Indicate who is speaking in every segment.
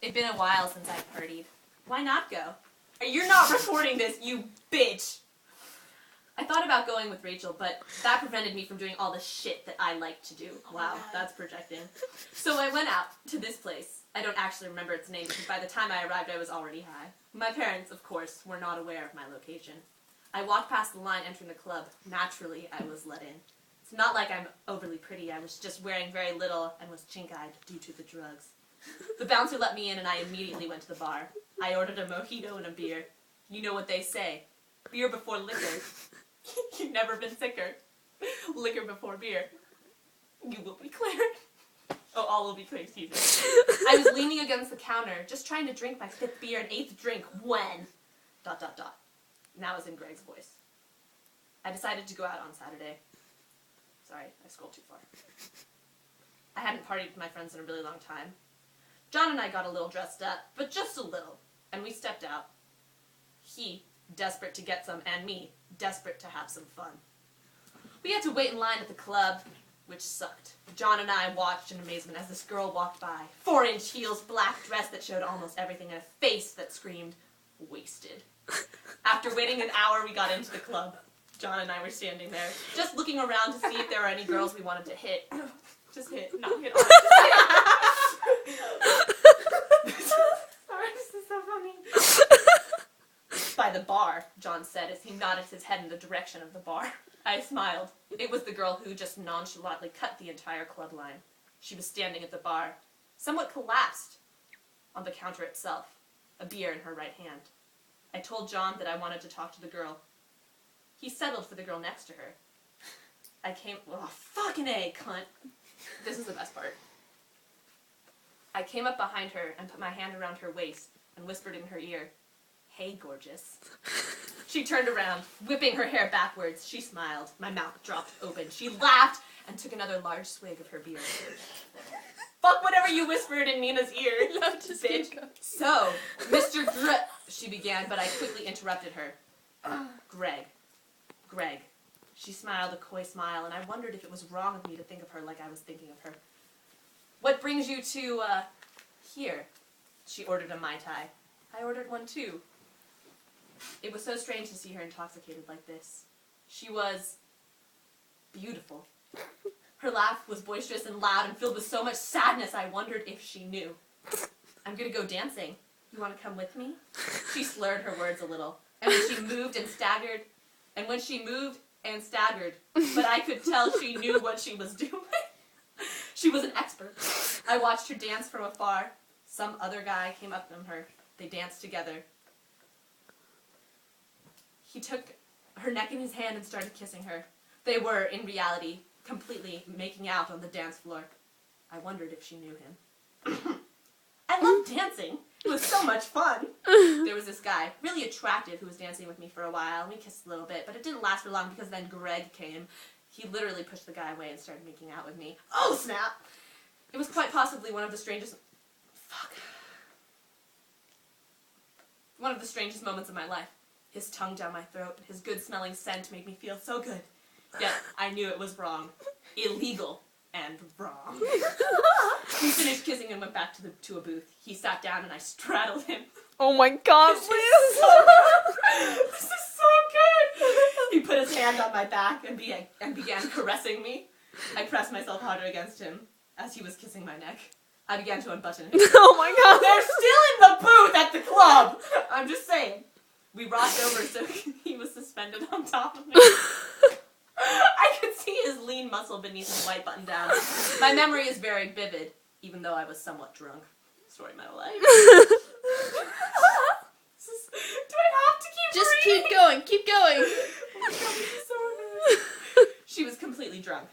Speaker 1: It'd been a while since I partied. Why not go? You're not recording this, you bitch! I thought about going with Rachel, but that prevented me from doing all the shit that I like to do.
Speaker 2: Oh
Speaker 1: wow, that's projecting. So I went out to this place. I don't actually remember its name because by the time I arrived I was already high. My parents, of course, were not aware of my location. I walked past the line entering the club. Naturally, I was let in. It's not like I'm overly pretty. I was just wearing very little and was chink-eyed due to the drugs. The bouncer let me in and I immediately went to the bar. I ordered a mojito and a beer. You know what they say. Beer before liquor. You've never been sicker. Liquor before beer. You will be cleared. Oh, all will be clear, excuse me. I was leaning against the counter, just trying to drink my 5th beer and 8th drink when... ... And that was in Greg's voice. I decided to go out on Saturday. Sorry, I scrolled too far. I hadn't partied with my friends in a really long time. John and I got a little dressed up, but just a little, and we stepped out. He, desperate to get some, and me, desperate to have some fun. We had to wait in line at the club, which sucked. John and I watched in amazement as this girl walked by. 4-inch heels, black dress that showed almost everything, and a face that screamed, wasted. After waiting an hour, we got into the club. John and I were standing there, just looking around to see if there were any girls we wanted to hit. Just hit, not hit on. Sorry, this is so funny. By the bar, John said as he nodded his head in the direction of the bar. I smiled. It was the girl who just nonchalantly cut the entire club line. She was standing at the bar, somewhat collapsed on the counter itself, a beer in her right hand. I told John that I wanted to talk to the girl. He settled for the girl next to her. I came... Oh, fucking A, cunt. This is the best part. I came up behind her and put my hand around her waist and whispered in her ear, "Hey, gorgeous." She turned around, whipping her hair backwards. She smiled. My mouth dropped open. She laughed and took another large swig of her beer. Fuck whatever you whispered in Nina's ear, bitch. So, Mr. She began, but I quickly interrupted her. Greg. She smiled a coy smile, and I wondered if it was wrong of me to think of her like I was thinking of her. What brings you to, here? She ordered a Mai Tai. I ordered one too. It was so strange to see her intoxicated like this. She was beautiful. Her laugh was boisterous and loud and filled with so much sadness I wondered if she knew. I'm gonna go dancing. You wanna come with me? She slurred her words a little. And when she moved and staggered, but I could tell she knew what she was doing. She was an expert. I watched her dance from afar. Some other guy came up from her. They danced together. He took her neck in his hand and started kissing her. They were, in reality, completely making out on the dance floor. I wondered if she knew him. I love dancing. It was so much fun. There was this guy, really attractive, who was dancing with me for a while, and we kissed a little bit, but it didn't last for long because then Greg came. He literally pushed the guy away and started making out with me. Oh, snap! It was quite possibly one of the strangest moments of my life. His tongue down my throat, his good-smelling scent made me feel so good. Yet, I knew it was wrong. Illegal. And wrong. We finished kissing and went back to a booth. He sat down and I straddled him.
Speaker 2: Oh my god,
Speaker 1: This is so good! He put his hand on my back and began caressing me. I pressed myself harder against him as he was kissing my neck. I began to unbutton him.
Speaker 2: Oh my god.
Speaker 1: They're still in the booth at the club! I'm just saying. We rocked over so he was suspended on top of me. I could see his lean muscle beneath his white button down. My memory is very vivid, even though I was somewhat drunk. Story of my life. Do I have to keep
Speaker 2: Just
Speaker 1: reading?
Speaker 2: keep going.
Speaker 1: Oh my god, this is so embarrassing. She was completely drunk.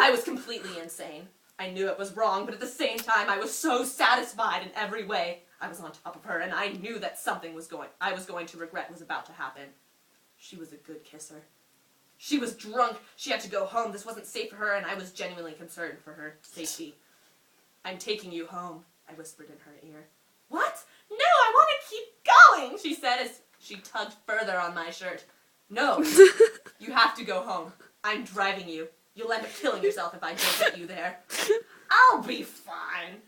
Speaker 1: I was completely insane. I knew it was wrong, but at the same time, I was so satisfied in every way. I was on top of her, and I knew that something I was going to regret was about to happen. She was a good kisser. She was drunk. She had to go home. This wasn't safe for her, and I was genuinely concerned for her safety. "I'm taking you home," I whispered in her ear. "What? No, I want to keep going," she said as she tugged further on my shirt. "No, you have to go home. I'm driving you. You'll end up killing yourself if I don't get you there." "I'll be fine."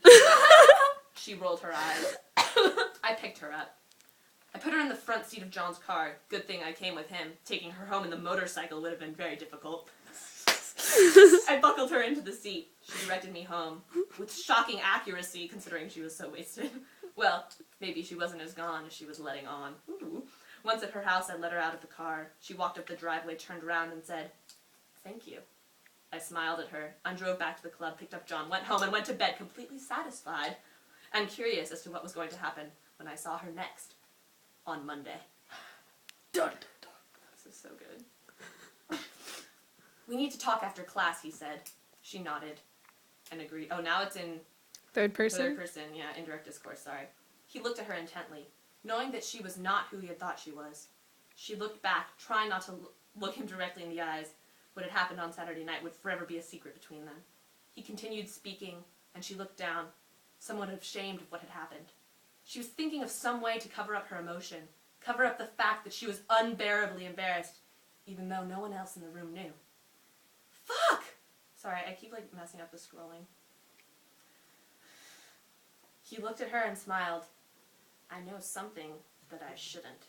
Speaker 1: She rolled her eyes. I picked her up. I put her in the front seat of John's car. Good thing I came with him. Taking her home in the motorcycle would have been very difficult. I buckled her into the seat. She directed me home, with shocking accuracy considering she was so wasted. Well, maybe she wasn't as gone as she was letting on. Ooh. Once at her house, I let her out of the car. She walked up the driveway, turned around, and said, "Thank you." I smiled at her, and drove back to the club, picked up John, went home, and went to bed completely satisfied and curious as to what was going to happen when I saw her next on Monday.
Speaker 2: Dun.
Speaker 1: This is so good. "We need to talk after class," he said. She nodded and agreed. Oh, now it's in
Speaker 2: Third person?
Speaker 1: third person, yeah, indirect discourse, sorry. He looked at her intently, knowing that she was not who he had thought she was. She looked back, trying not to look him directly in the eyes. What had happened on Saturday night would forever be a secret between them. He continued speaking, and she looked down, somewhat ashamed of what had happened. She was thinking of some way to cover up her emotion, cover up the fact that she was unbearably embarrassed, even though no one else in the room knew. Fuck! Sorry, I keep, messing up the scrolling. He looked at her and smiled. "I know something that I shouldn't."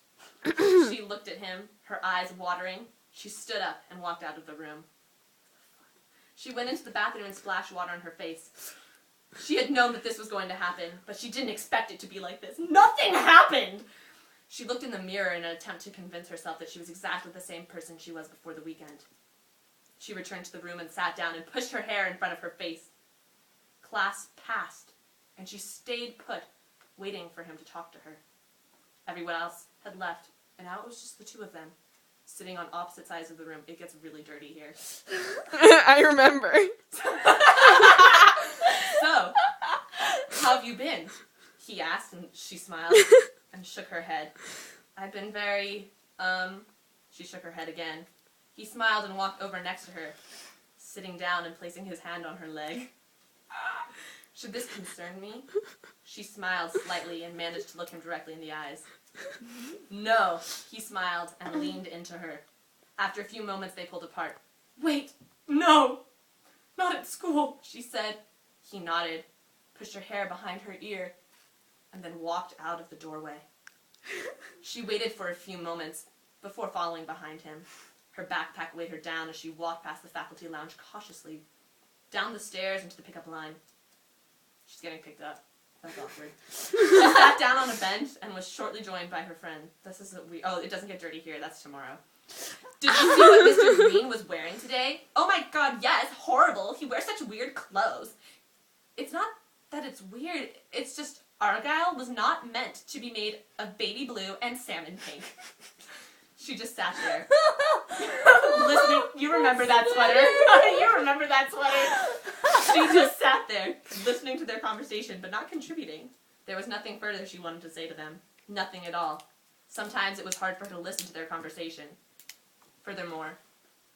Speaker 1: She looked at him, her eyes watering. She stood up and walked out of the room. She went into the bathroom and splashed water on her face. She had known that this was going to happen, but she didn't expect it to be like this. Nothing happened! She looked in the mirror in an attempt to convince herself that she was exactly the same person she was before the weekend. She returned to the room and sat down and pushed her hair in front of her face. Class passed, and she stayed put, waiting for him to talk to her. Everyone else had left, and now it was just the two of them, sitting on opposite sides of the room. It gets really dirty here.
Speaker 2: I remember.
Speaker 1: "So, how have you been?" he asked, and she smiled and shook her head. "I've been very, She shook her head again. He smiled and walked over next to her, sitting down and placing his hand on her leg. "Should this concern me?" She smiled slightly and managed to look him directly in the eyes. "No," he smiled and leaned into her. After a few moments, they pulled apart. "Wait, no, not at school," she said. He nodded, pushed her hair behind her ear, and then walked out of the doorway. She waited for a few moments before following behind him. Her backpack weighed her down as she walked past the faculty lounge cautiously, down the stairs into the pickup line. She's getting picked up. That's awkward. She sat down on a bench and was shortly joined by her friend. This is oh, it doesn't get dirty here. That's tomorrow. "Did you see what Mr. Green was wearing today?" "Oh my god, yes, horrible. He wears such weird clothes." "It's not that it's weird. It's just Argyle was not meant to be made of baby blue and salmon pink." She just sat there. Listening. You remember that sweater? You remember that sweater? She just sat there, listening to their conversation, but not contributing. There was nothing further she wanted to say to them. Nothing at all. Sometimes it was hard for her to listen to their conversation. Furthermore,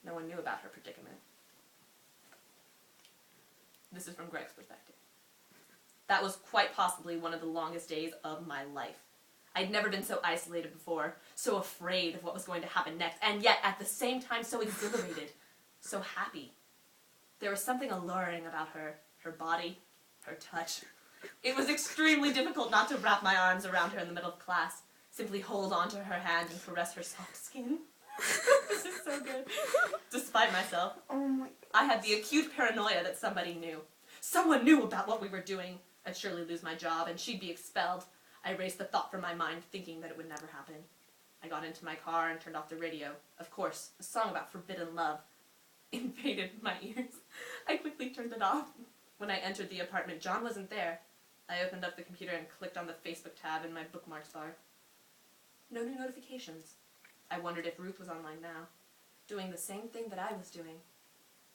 Speaker 1: no one knew about her predicament. This is from Greg's perspective. "That was quite possibly one of the longest days of my life. I'd never been so isolated before, so afraid of what was going to happen next, and yet at the same time so exhilarated, so happy. There was something alluring about her body, her touch. It was extremely difficult not to wrap my arms around her in the middle of class, simply hold onto her hand and caress her soft skin." This is so good. Despite myself,
Speaker 2: Oh my god.
Speaker 1: I had the acute paranoia that somebody knew. Someone knew about what we were doing. I'd surely lose my job, and she'd be expelled. I erased the thought from my mind, thinking that it would never happen. I got into my car and turned off the radio. Of course, a song about forbidden love invaded my ears. I quickly turned it off. When I entered the apartment, John wasn't there. I opened up the computer and clicked on the Facebook tab in my bookmarks bar. No new notifications. I wondered if Ruth was online now, doing the same thing that I was doing.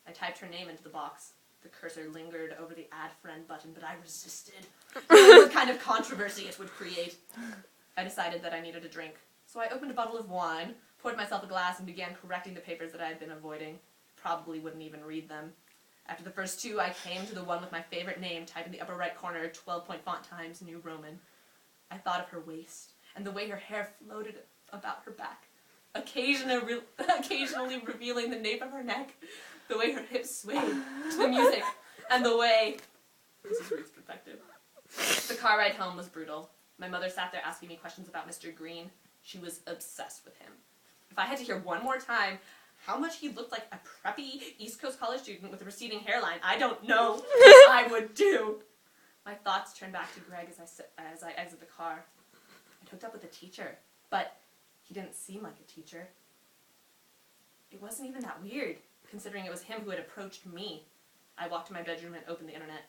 Speaker 1: I typed her name into the box. The cursor lingered over the add friend button, but I resisted, knowing what kind of controversy it would create. I decided that I needed a drink, so I opened a bottle of wine, poured myself a glass, and began correcting the papers that I had been avoiding. Probably wouldn't even read them. After the first two, I came to the one with my favorite name typed in the upper right corner, 12-point font Times New Roman. I thought of her waist, and the way her hair floated about her back, occasionally revealing the nape of her neck, the way her hips swayed to the music, and the way... This is Ruth's perspective. The car ride home was brutal. My mother sat there asking me questions about Mr. Green. She was obsessed with him. If I had to hear one more time how much he looked like a preppy East Coast college student with a receding hairline, I don't know what I would do. My thoughts turned back to Greg as I exit the car. I'd hooked up with a teacher, but he didn't seem like a teacher. It wasn't even that weird, considering it was him who had approached me. I walked to my bedroom and opened the internet.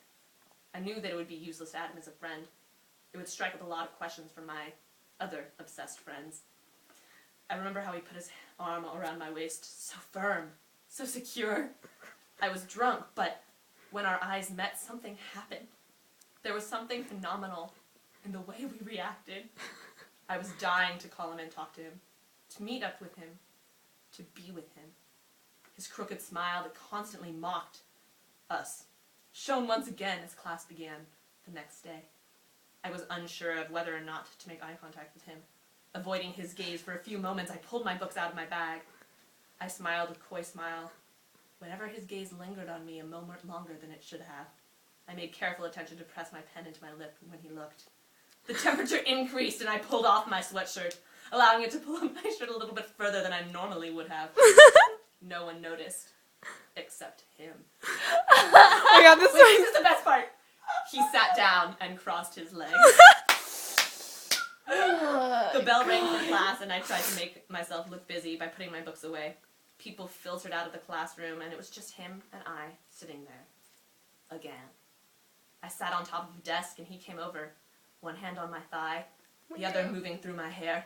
Speaker 1: I knew that it would be useless to add him as a friend. It would strike up a lot of questions from my other obsessed friends. I remember how he put his arm around my waist, so firm, so secure. I was drunk, but when our eyes met, something happened. There was something phenomenal in the way we reacted. I was dying to call him and talk to him, to meet up with him, to be with him. His crooked smile that constantly mocked us shone once again as class began the next day. I was unsure of whether or not to make eye contact with him. Avoiding his gaze for a few moments, I pulled my books out of my bag. I smiled a coy smile. Whenever his gaze lingered on me a moment longer than it should have, I made careful attention to press my pen into my lip when he looked. The temperature increased and I pulled off my sweatshirt, allowing it to pull up my shirt a little bit further than I normally would have. No one noticed, except him.
Speaker 2: I got this
Speaker 1: Wait,
Speaker 2: one.
Speaker 1: this is the best part. He sat down and crossed his legs. The bell rang for class, and I tried to make myself look busy by putting my books away. People filtered out of the classroom, and it was just him and I sitting there. Again. I sat on top of the desk, and he came over, one hand on my thigh, the other moving through my hair.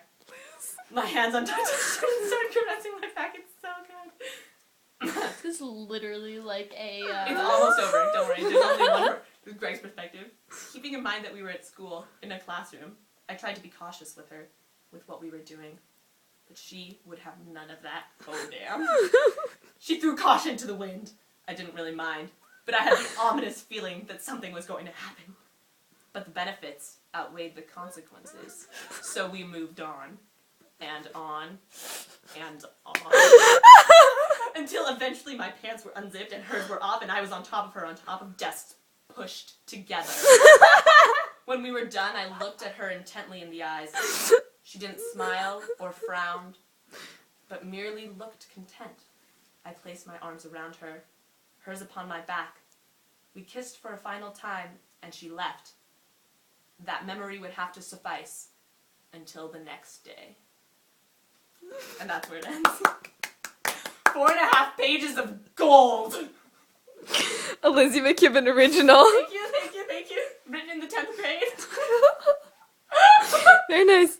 Speaker 1: My hands on top of his shirt and started caressing my back. It's so good.
Speaker 3: This is literally like a...
Speaker 1: It's almost over. Don't worry. There's only one with Greg's perspective. Keeping in mind that we were at school, in a classroom, I tried to be cautious with her, with what we were doing. But she would have none of that. Oh, damn. She threw caution to the wind. I didn't really mind, but I had the ominous feeling that something was going to happen. But the benefits outweighed the consequences. So we moved on, and on, and on. Until eventually my pants were unzipped and hers were off, and I was on top of her, on top of desks pushed together. When we were done, I looked at her intently in the eyes. She didn't smile or frown, but merely looked content. I placed my arms around her, hers upon my back. We kissed for a final time, and she left. That memory would have to suffice until the next day. And that's where it ends. 4.5 pages of gold!
Speaker 2: A Lizzie McKibben original.
Speaker 1: Thank you, thank you, thank you. Written in the 10th grade.
Speaker 2: Very nice.